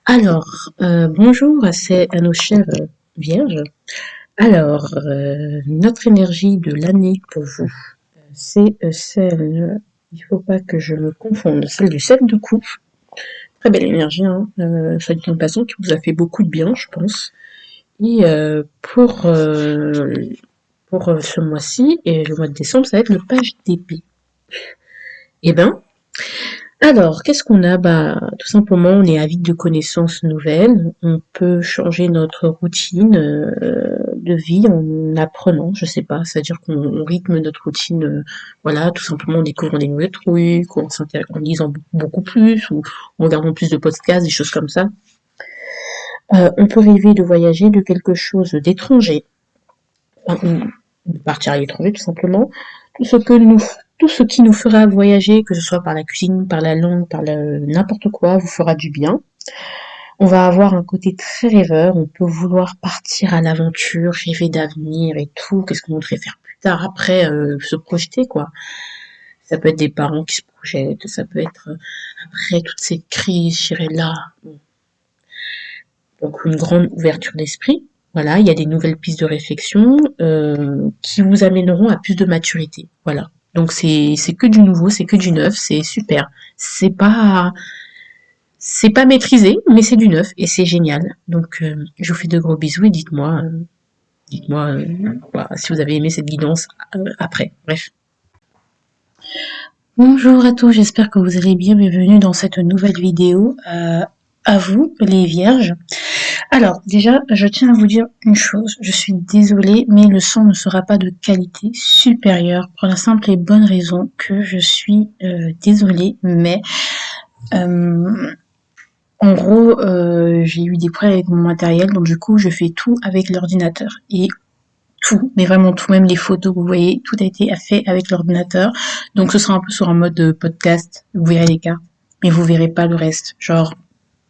Bonjour à nos chères vierges. Notre énergie de l'année pour vous, c'est celle, il ne faut pas que je me confonde, celle du 7 de coupe. Très belle énergie, hein. Ça dit en passant qui vous a fait beaucoup de bien, je pense. Et pour ce mois-ci et le mois de décembre, ça va être le page d'épée. Eh ben, qu'est-ce qu'on a? Tout simplement, on est avide de connaissances nouvelles. On peut changer notre routine de vie en apprenant, je sais pas, c'est-à-dire qu'on rythme notre routine, voilà, tout simplement en découvrant des nouvelles trucs, en lisant beaucoup plus, ou en regardant plus de podcasts, des choses comme ça. On peut rêver de voyager, de quelque chose d'étranger, ou de partir à l'étranger tout simplement. Tout ce que nous tout ce qui nous fera voyager, que ce soit par la cuisine, par la langue, n'importe quoi, vous fera du bien. On va avoir un côté très rêveur, on peut vouloir partir à l'aventure, rêver d'avenir et tout, qu'est-ce qu'on voudrait faire plus tard, après, se projeter quoi. Ça peut être des parents qui se projettent, ça peut être après toutes ces crises, j'irai là. Donc une grande ouverture d'esprit. Voilà, il y a des nouvelles pistes de réflexion qui vous amèneront à plus de maturité. Voilà. Donc c'est que du nouveau, c'est que du neuf, c'est super. C'est pas maîtrisé, mais c'est du neuf et c'est génial. Donc je vous fais de gros bisous et dites-moi voilà, si vous avez aimé cette guidance après. Bref. Bonjour à tous, j'espère que vous allez bien. Bienvenue dans cette nouvelle vidéo. À vous, les vierges. Alors, déjà, je tiens à vous dire une chose. Je suis désolée, mais le son ne sera pas de qualité supérieure pour la simple et bonne raison que je suis désolée, mais en gros, j'ai eu des problèmes avec mon matériel, donc du coup, je fais tout avec l'ordinateur. Et tout, mais vraiment tout, même les photos que vous voyez, tout a été fait avec l'ordinateur. Donc ce sera un peu sur un mode podcast, vous verrez les cartes, mais vous verrez pas le reste. Genre,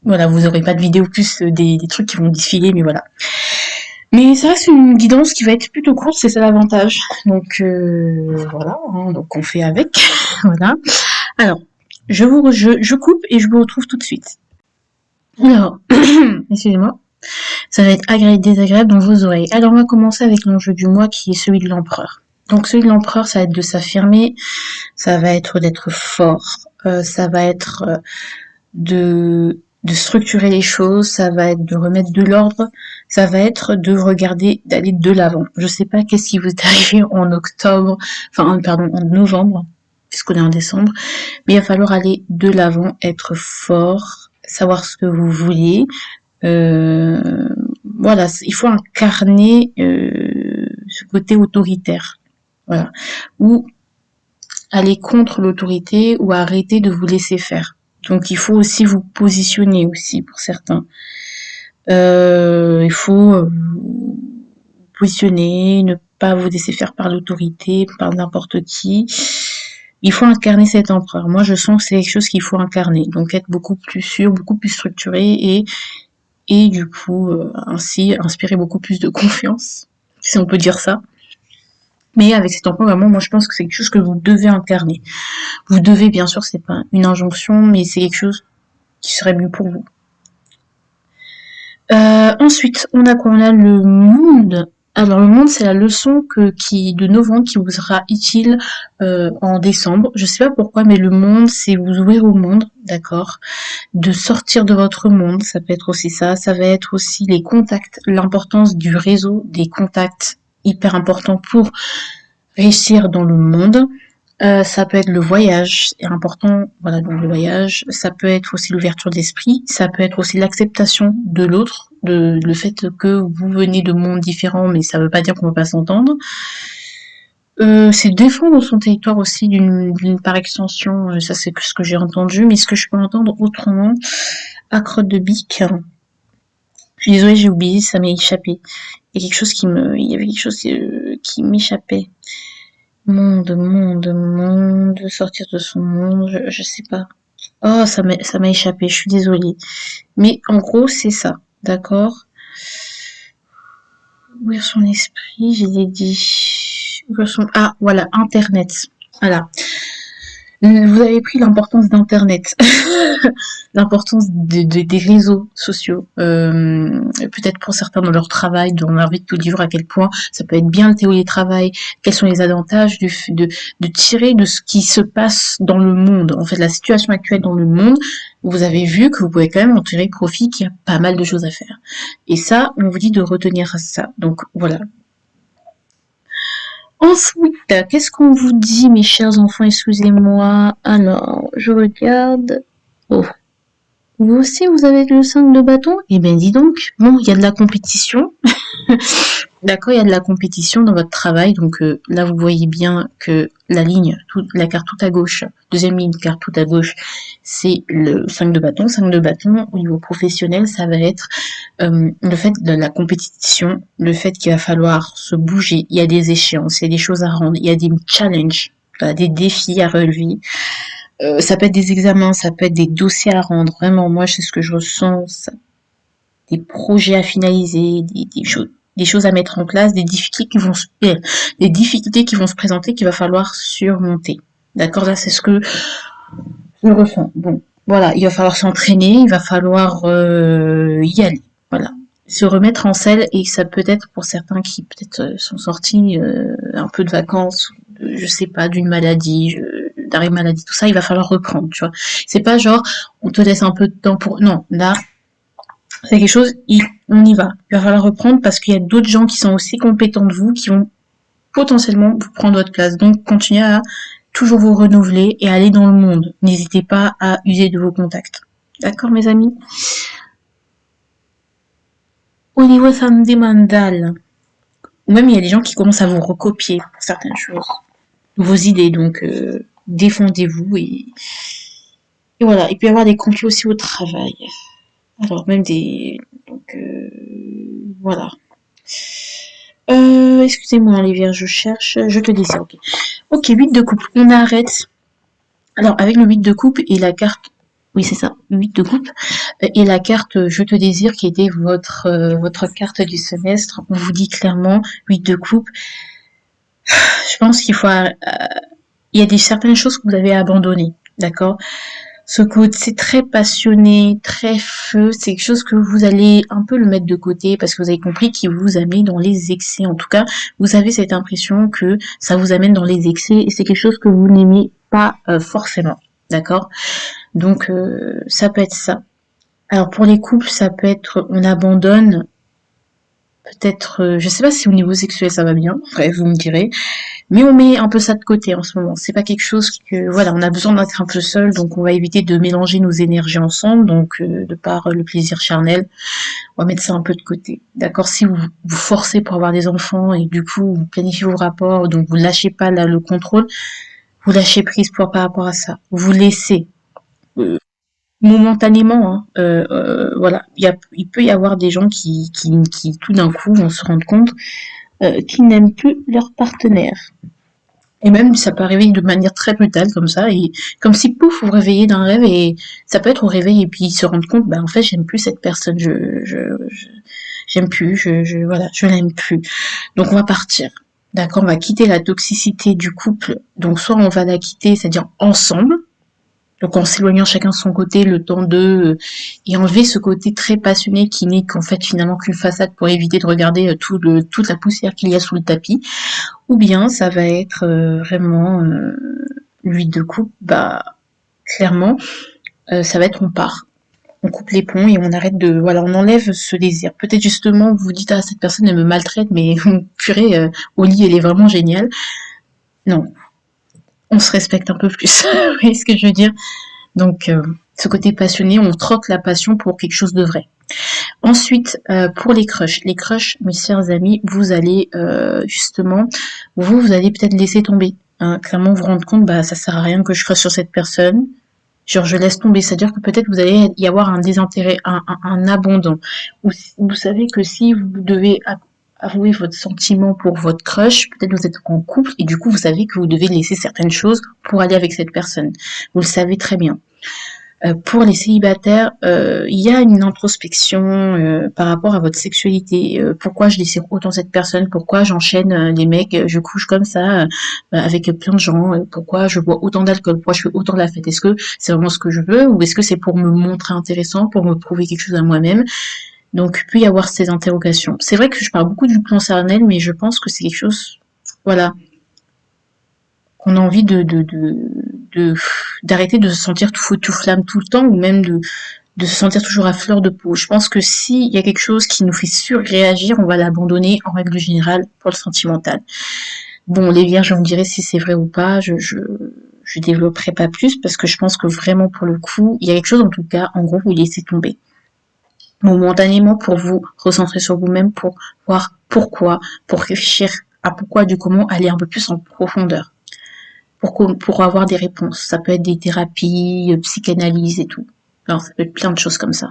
voilà, vous aurez pas de vidéo plus des trucs qui vont défiler, mais voilà. Mais ça reste une guidance qui va être plutôt courte, c'est ça l'avantage. Donc voilà, hein, donc on fait avec, voilà. Alors, je coupe et je vous retrouve tout de suite. Alors, excusez-moi. Ça va être agréable, désagréable dans vos oreilles. Alors on va commencer avec l'enjeu du mois qui est celui de l'empereur. Donc celui de l'empereur, ça va être de s'affirmer, ça va être d'être fort, ça va être de structurer les choses, ça va être de remettre de l'ordre, ça va être de regarder, d'aller de l'avant. Je sais pas qu'est-ce qui vous est arrivé en octobre, en novembre, puisqu'on est en décembre, mais il va falloir aller de l'avant, être fort, savoir ce que vous voulez, voilà, il faut incarner ce côté autoritaire, voilà, ou aller contre l'autorité ou arrêter de vous laisser faire. Donc il faut aussi vous positionner aussi pour certains. Il faut vous positionner, ne pas vous laisser faire par l'autorité, par n'importe qui. Il faut incarner cet empereur. Moi, je sens que c'est quelque chose qu'il faut incarner. Donc être beaucoup plus sûr, beaucoup plus structuré et du coup ainsi inspirer beaucoup plus de confiance, si on peut dire ça. Mais avec cet emploi, vraiment, moi je pense que c'est quelque chose que vous devez incarner. Vous devez, bien sûr, c'est pas une injonction, mais c'est quelque chose qui serait mieux pour vous. Ensuite, on a quoi? On a le monde. Alors le monde, c'est la leçon de novembre qui vous sera utile en décembre. Je sais pas pourquoi, mais le monde, c'est vous ouvrir au monde, d'accord? De sortir de votre monde, ça peut être aussi ça. Ça va être aussi les contacts, l'importance du réseau, des contacts hyper importants pour réussir dans le monde. Ça peut être le voyage, c'est important, voilà, donc le voyage. Ça peut être aussi l'ouverture d'esprit, ça peut être aussi l'acceptation de l'autre, le fait que vous venez de mondes différents, mais ça veut pas dire qu'on va pas s'entendre. C'est défendre son territoire aussi par extension, ça c'est ce que j'ai entendu, mais ce que je peux entendre autrement, à crotte de bique. Je suis désolée, j'ai oublié, ça m'est échappé. Il y avait quelque chose qui m'échappait. Monde, sortir de son monde, je sais pas. Oh, ça m'a échappé, je suis désolée. Mais en gros, c'est ça, d'accord? Ouvrir son esprit, j'ai dit. Ah, voilà, Internet. Voilà. Vous avez pris l'importance d'internet, l'importance des réseaux sociaux, peut-être pour certains dans leur travail, dans leur vie de tous les jours, à quel point ça peut être bien le télétravail, quels sont les avantages de tirer de ce qui se passe dans le monde, en fait la situation actuelle dans le monde. Vous avez vu que vous pouvez quand même en tirer profit, qu'il y a pas mal de choses à faire. Et ça, on vous dit de retenir ça. Donc voilà. Ensuite, qu'est-ce qu'on vous dit, mes chers enfants? Excusez-moi. Alors, je regarde. Oh, vous aussi, vous avez le 5 de bâton? Eh bien, dis donc. Bon, il y a de la compétition. D'accord, il y a de la compétition dans votre travail. Donc là, vous voyez bien que la ligne, la carte tout à gauche, deuxième ligne, carte tout à gauche, c'est le 5 de bâton. 5 de bâton, au niveau professionnel, ça va être le fait de la compétition, le fait qu'il va falloir se bouger. Il y a des échéances, il y a des choses à rendre, il y a des challenges, des défis à relever. Ça peut être des examens, ça peut être des dossiers à rendre. Vraiment, moi, c'est ce que je ressens. Ça, des projets à finaliser, des choses à mettre en place, des difficultés qui vont se présenter qu'il va falloir surmonter. D'accord, là c'est ce que je ressens. Bon, voilà, il va falloir s'entraîner, il va falloir y aller. Voilà, se remettre en selle et ça peut être pour certains qui peut-être sont sortis un peu de vacances, je sais pas, d'une maladie, d'arrêt maladie, tout ça, il va falloir reprendre, tu vois. C'est pas genre on te laisse un peu de temps pour. Non, là c'est quelque chose, on y va. Il va falloir reprendre parce qu'il y a d'autres gens qui sont aussi compétents que vous qui vont potentiellement vous prendre votre place. Donc, continuez à toujours vous renouveler et aller dans le monde. N'hésitez pas à user de vos contacts. D'accord, mes amis? Au niveau samedi mandal, même il y a des gens qui commencent à vous recopier pour certaines choses. Vos idées, donc défendez-vous et voilà. Il peut y avoir des conflits aussi au travail. Alors, même des... Donc, voilà. Excusez-moi, les vierges, je cherche. Je te dis ça, ok. Ok, 8 de coupe. On arrête. Alors, avec le 8 de coupe et la carte. Oui, c'est ça, 8 de coupe. Et la carte Je te désire, qui était votre carte du semestre. On vous dit clairement, 8 de coupe. Je pense qu'il faut. Il y a certaines choses que vous avez abandonnées. D'accord? Ce côté très passionné, très feu, c'est quelque chose que vous allez un peu le mettre de côté parce que vous avez compris qu'il vous amène dans les excès. En tout cas, vous avez cette impression que ça vous amène dans les excès et c'est quelque chose que vous n'aimez pas forcément. D'accord? Donc, ça peut être ça. Alors, pour les couples, ça peut être on abandonne. Peut-être, je sais pas si au niveau sexuel ça va bien, bref, vous me direz. Mais on met un peu ça de côté en ce moment. C'est pas quelque chose que, voilà, on a besoin d'être un peu seul, donc on va éviter de mélanger nos énergies ensemble, donc de par le plaisir charnel, on va mettre ça un peu de côté. D'accord? Si vous vous forcez pour avoir des enfants et du coup vous planifiez vos rapports, donc vous lâchez pas là, le contrôle, vous lâchez prise par rapport à ça. Vous laissez momentanément, hein, voilà, il peut y avoir des gens qui tout d'un coup vont se rendre compte qu'ils n'aiment plus leur partenaire. Et même, ça peut arriver de manière très brutale, comme ça, et comme si, pouf, vous vous réveillez d'un rêve, et ça peut être au réveil, et puis ils se rendent compte, bah, en fait, j'aime plus cette personne, j'aime plus, voilà, je l'aime plus. Donc, on va partir. D'accord, on va quitter la toxicité du couple. Donc, soit on va la quitter, c'est-à-dire ensemble, donc en s'éloignant chacun de son côté, le temps de et enlever ce côté très passionné qui n'est qu'en fait finalement qu'une façade pour éviter de regarder toute la poussière qu'il y a sous le tapis. Ou bien ça va être vraiment l'huile de coupe, bah clairement, ça va être on part. On coupe les ponts et on arrête de. Voilà, on enlève ce désir. Peut-être justement, vous vous dites, ah, cette personne, elle me maltraite, mais purée, au lit, elle est vraiment géniale. Non, on se respecte un peu plus. Vous voyez ce que je veux dire? Donc, ce côté passionné, on troque la passion pour quelque chose de vrai. Ensuite, pour les crushs, mes chers amis, vous allez justement, vous allez peut-être laisser tomber. Hein, clairement, vous rendre compte, bah ça sert à rien que je crush sur cette personne. Genre, je laisse tomber. C'est-à-dire que peut-être vous allez y avoir un désintérêt, un abandon. Vous savez que si vous devez avouer votre sentiment pour votre crush, peut-être vous êtes en couple et du coup vous savez que vous devez laisser certaines choses pour aller avec cette personne. Vous le savez très bien. Pour les célibataires, il y a une introspection par rapport à votre sexualité. Pourquoi je désire autant cette personne? Pourquoi j'enchaîne les mecs? Je couche comme ça avec plein de gens? Pourquoi je bois autant d'alcool? Pourquoi je fais autant de la fête? Est-ce que c'est vraiment ce que je veux ou est-ce que c'est pour me montrer intéressant, pour me prouver quelque chose à moi-même? Donc, il peut y avoir ces interrogations. C'est vrai que je parle beaucoup du plan charnel, mais je pense que c'est quelque chose, voilà, qu'on a envie de d'arrêter de se sentir tout feu tout flamme tout le temps ou même de se sentir toujours à fleur de peau. Je pense que s'il y a quelque chose qui nous fait surréagir, on va l'abandonner en règle générale pour le sentimental. Bon, les vierges, on me dirait si c'est vrai ou pas, je développerai pas plus parce que je pense que vraiment pour le coup, il y a quelque chose en tout cas, en gros, vous laissez tomber momentanément pour vous recentrer sur vous-même, pour voir pourquoi, pour réfléchir à pourquoi, du comment, aller un peu plus en profondeur pour avoir des réponses. Ça peut être des thérapies, psychanalyse et tout. Alors, ça peut être plein de choses comme ça.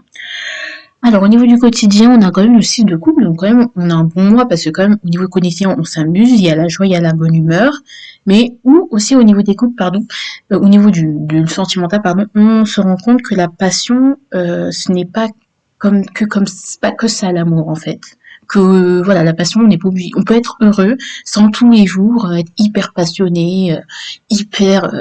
Alors, au niveau du quotidien, on a quand même le cycle de couple, donc quand même, on a un bon mois parce que quand même, au niveau quotidien, on s'amuse, il y a la joie, il y a la bonne humeur, mais ou aussi au niveau des couples, pardon, au niveau du sentimental, pardon, on se rend compte que la passion, ce n'est pas c'est pas que ça l'amour en fait. Que voilà, la passion, on n'est pas obligé, on peut être heureux sans tous les jours être hyper passionné, hyper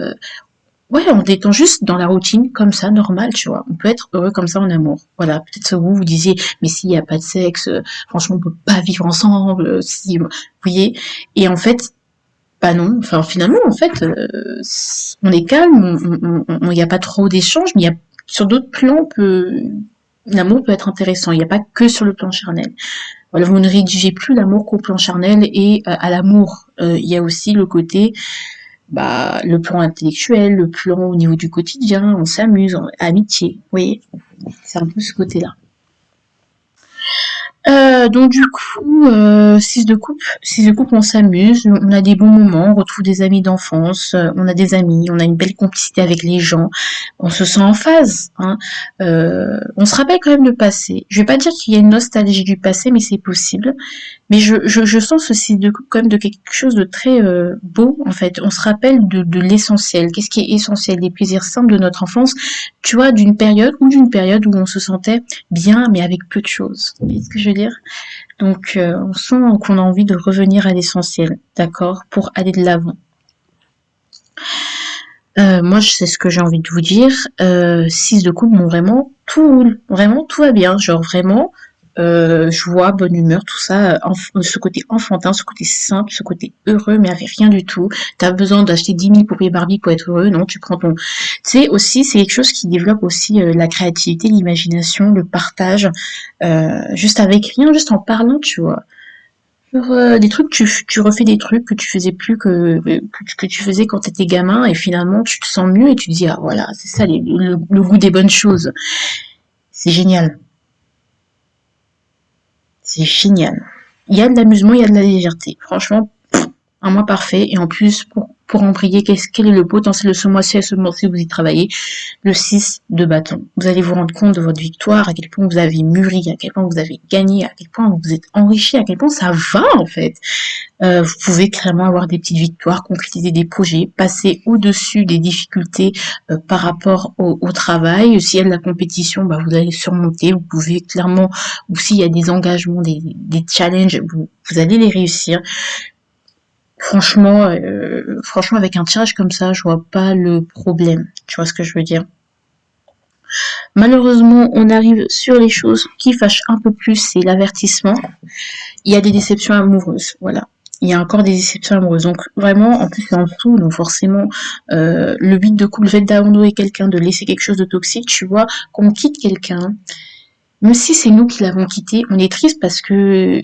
ouais, en étant juste dans la routine, comme ça, normal, tu vois. On peut être heureux comme ça en amour. Voilà, peut-être que vous disiez, mais s'il n'y a pas de sexe, franchement, on peut pas vivre ensemble, si, vous voyez. Et en fait, bah non. Enfin, finalement, en fait, on est calme, il n'y a pas trop d'échanges, mais il y a, sur d'autres plans, l'amour peut être intéressant. Il n'y a pas que sur le plan charnel. Voilà, vous ne rédigez plus l'amour qu'au plan charnel et à l'amour. Il y a aussi le côté bah, le plan intellectuel, le plan au niveau du quotidien, on s'amuse, amitié, vous voyez, c'est un peu ce côté-là. Donc du coup, 6 de coupe, on s'amuse, on a des bons moments, on retrouve des amis d'enfance, on a des amis, on a une belle complicité avec les gens, on se sent en phase, hein. On se rappelle quand même le passé. Je vais pas dire qu'il y a une nostalgie du passé, mais c'est possible. Mais je sens ceci quand même de quelque chose de très beau, en fait. On se rappelle de l'essentiel. Qu'est-ce qui est essentiel? Des plaisirs simples de notre enfance, tu vois, d'une période où on se sentait bien, mais avec peu de choses. Vous voyez ce que je veux dire? Donc, on sent qu'on a envie de revenir à l'essentiel, d'accord? Pour aller de l'avant. Moi, je sais ce que j'ai envie de vous dire. 6 de coupe, bon, vraiment, tout va bien. Genre, vraiment, joie, bonne humeur, tout ça, ce côté enfantin, ce côté simple, ce côté heureux, mais avec rien du tout. T'as besoin d'acheter 10 000 poupées Barbie pour être heureux, non, tu prends ton... Tu sais, aussi, c'est quelque chose qui développe aussi la créativité, l'imagination, le partage, juste avec rien, juste en parlant, tu vois. Sur, des trucs, tu refais des trucs que tu faisais plus que tu faisais quand t'étais gamin et finalement tu te sens mieux et tu te dis ah voilà c'est ça le goût des bonnes choses. C'est génial, c'est génial. Il y a de l'amusement, il y a de la légèreté. Franchement, un mois parfait et en plus pour en briller, quel est le potentiel de ce mois-ci à ce mois-ci vous y travaillez? Le 6 de bâton. Vous allez vous rendre compte de votre victoire, à quel point vous avez mûri, à quel point vous avez gagné, à quel point vous vous êtes enrichi, à quel point ça va en fait. Vous pouvez clairement avoir des petites victoires, concrétiser des projets, passer au-dessus des difficultés par rapport au travail. S'il y a de la compétition, bah, vous allez surmonter. Vous pouvez clairement, ou s'il y a des engagements, des challenges, vous allez les réussir. Franchement, avec un tirage comme ça, je vois pas le problème. Tu vois ce que je veux dire? Malheureusement, on arrive sur les choses qui fâchent un peu plus, c'est l'avertissement. Il y a des déceptions amoureuses, voilà. Il y a encore des déceptions amoureuses. Donc vraiment, en plus c'est en dessous, donc forcément, le but de couple, le fait d'abandonner quelqu'un, de laisser quelque chose de toxique, tu vois, qu'on quitte quelqu'un, même si c'est nous qui l'avons quitté, on est triste parce que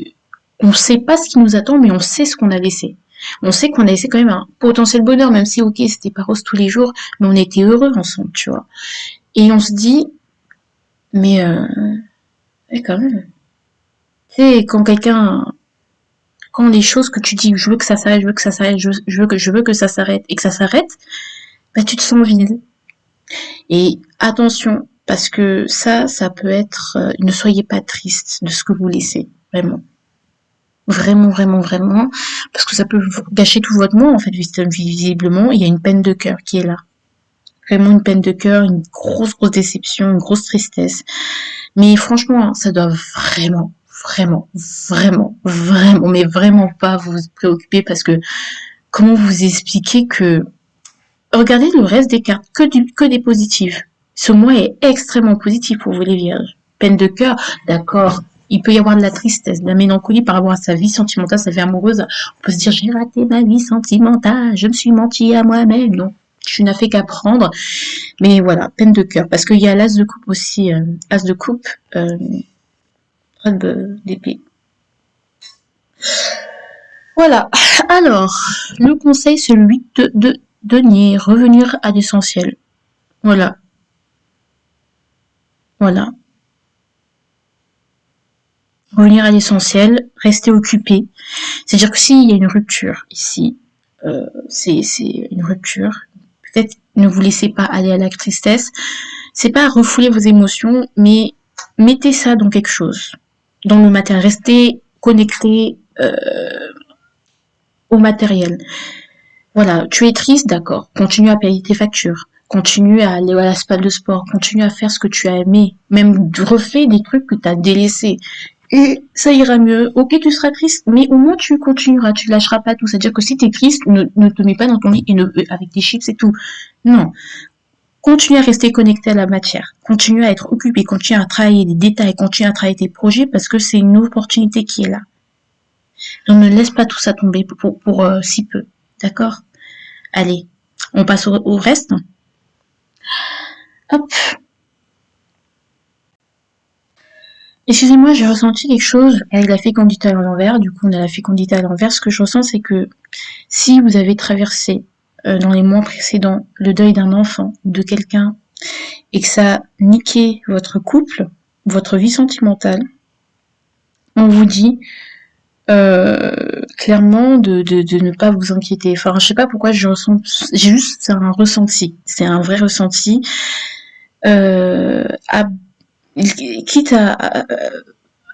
on sait pas ce qui nous attend, mais on sait ce qu'on a laissé. On sait qu'on a laissé quand même un potentiel bonheur, même si ok, c'était pas rose tous les jours, mais on était heureux ensemble, tu vois. Et on se dit, mais ouais, quand même. Tu sais, quand les choses que tu dis, je veux que ça s'arrête, je veux que ça s'arrête, je veux que ça s'arrête et que ça s'arrête, bah tu te sens vide. Et attention, parce que ça peut être, ne soyez pas triste de ce que vous laissez, vraiment. Vraiment, vraiment, vraiment, parce que ça peut gâcher tout votre mois, en fait, visiblement, il y a une peine de cœur qui est là. Vraiment une peine de cœur, une grosse, grosse déception, une grosse tristesse. Mais franchement, hein, ça doit vraiment, vraiment, vraiment, vraiment, mais vraiment pas vous préoccuper parce que comment vous expliquer que regardez le reste des cartes, que des positifs. Ce mois est extrêmement positif pour vous les vierges. Peine de cœur, d'accord. Il peut y avoir de la tristesse, de la mélancolie par rapport à sa vie sentimentale, sa vie amoureuse. On peut se dire, j'ai raté ma vie sentimentale, je me suis menti à moi-même. Non, tu n'as fait qu'apprendre. Mais voilà, peine de cœur. Parce qu'il y a l'as de coupe aussi, as de coupe, d'épée. Voilà. Alors, le conseil, celui de nier, revenir à l'essentiel. Voilà, voilà. Revenir à l'essentiel, rester occupé. C'est-à-dire que s'il y a une rupture ici, c'est une rupture. Peut-être ne vous laissez pas aller à la tristesse. C'est pas refouler vos émotions, mais mettez ça dans quelque chose, dans le matériel. Restez connecté au matériel. Voilà, tu es triste, d'accord. Continue à payer tes factures. Continue à aller à la salle de sport. Continue à faire ce que tu as aimé. Même refais des trucs que tu as délaissés. Et ça ira mieux. Ok, tu seras triste, mais au moins tu continueras, tu lâcheras pas tout. C'est-à-dire que si tu es triste, ne te mets pas dans ton lit avec des chips et tout. Non. Continue à rester connecté à la matière. Continue à être occupé. Continue à travailler des détails. Continue à travailler tes projets parce que c'est une opportunité qui est là. Donc ne laisse pas tout ça tomber pour si peu. D'accord? Allez, on passe au reste. Hop. Excusez-moi, j'ai ressenti quelque chose avec la fécondité à l'envers. Du coup, on a la fécondité à l'envers. Ce que je ressens, c'est que si vous avez traversé dans les mois précédents le deuil d'un enfant ou de quelqu'un et que ça a niqué votre couple, votre vie sentimentale, on vous dit clairement de ne pas vous inquiéter. Enfin, je sais pas pourquoi je ressens, j'ai juste, c'est un ressenti, c'est un vrai ressenti. À, quitte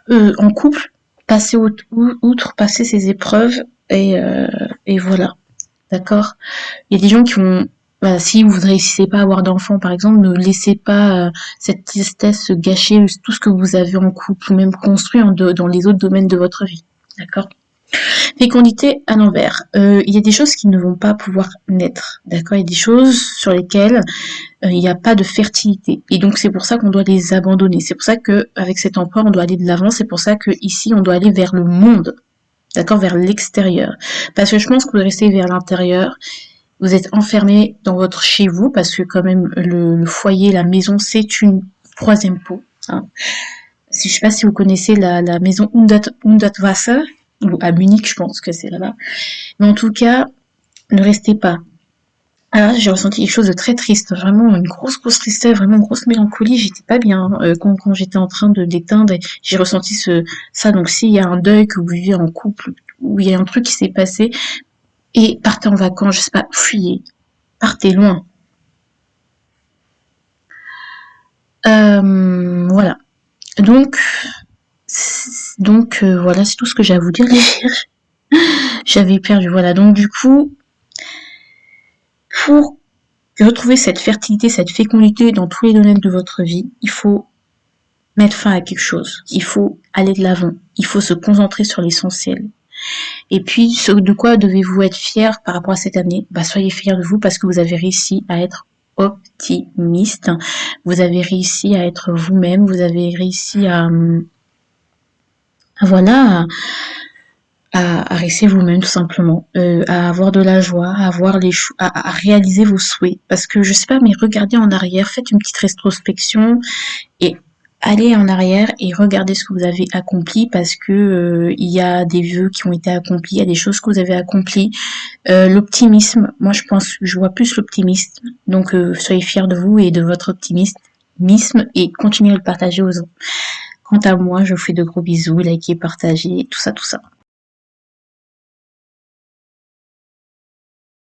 en couple, passer outre, passer ces épreuves et voilà, d'accord. Il y a des gens qui vont, bah, si vous ne réussissez pas à avoir d'enfants, par exemple, ne laissez pas cette tristesse gâcher tout ce que vous avez en couple ou même construit dans les autres domaines de votre vie, d'accord. Fécondité à l'envers. Il y a des choses qui ne vont pas pouvoir naître, d'accord. Il y a des choses sur lesquelles il n'y a pas de fertilité. Et donc c'est pour ça qu'on doit les abandonner. C'est pour ça que avec cet emploi, on doit aller de l'avant. C'est pour ça que ici, on doit aller vers le monde, d'accord, vers l'extérieur. Parce que je pense que vous restez vers l'intérieur. Vous êtes enfermé dans votre chez vous parce que quand même le foyer, la maison, c'est une troisième peau. Hein. Je ne sais pas si vous connaissez la maison Hundertwasser, ou à Munich, je pense que c'est là-bas. Mais en tout cas, ne restez pas. Alors j'ai ressenti quelque chose de très triste, vraiment une grosse, grosse tristesse, vraiment une grosse mélancolie. J'étais pas bien quand j'étais en train de l'éteindre. J'ai ressenti ça. Donc s'il y a un deuil que vous vivez en couple, où il y a un truc qui s'est passé, et partez en vacances, je sais pas, fuyez, partez loin. Voilà. Donc, voilà, c'est tout ce que j'ai à vous dire, les vierges. J'avais perdu, voilà. Donc du coup, pour retrouver cette fertilité, cette fécondité dans tous les domaines de votre vie, il faut mettre fin à quelque chose. Il faut aller de l'avant. Il faut se concentrer sur l'essentiel. Et puis, ce de quoi devez-vous être fier par rapport à cette année? Bah, soyez fiers de vous parce que vous avez réussi à être optimiste. Vous avez réussi à être vous-même. Vous avez réussi voilà, à rester vous-même tout simplement, à avoir de la joie, à avoir à réaliser vos souhaits. Parce que je sais pas, mais regardez en arrière, faites une petite rétrospection et allez en arrière et regardez ce que vous avez accompli parce que il y a des vœux qui ont été accomplis, il y a des choses que vous avez accomplies. L'optimisme, moi je vois plus l'optimisme. Donc soyez fiers de vous et de votre optimisme et continuez à le partager aux autres. Quant à moi, je vous fais de gros bisous, likez, partagez, tout ça, tout ça.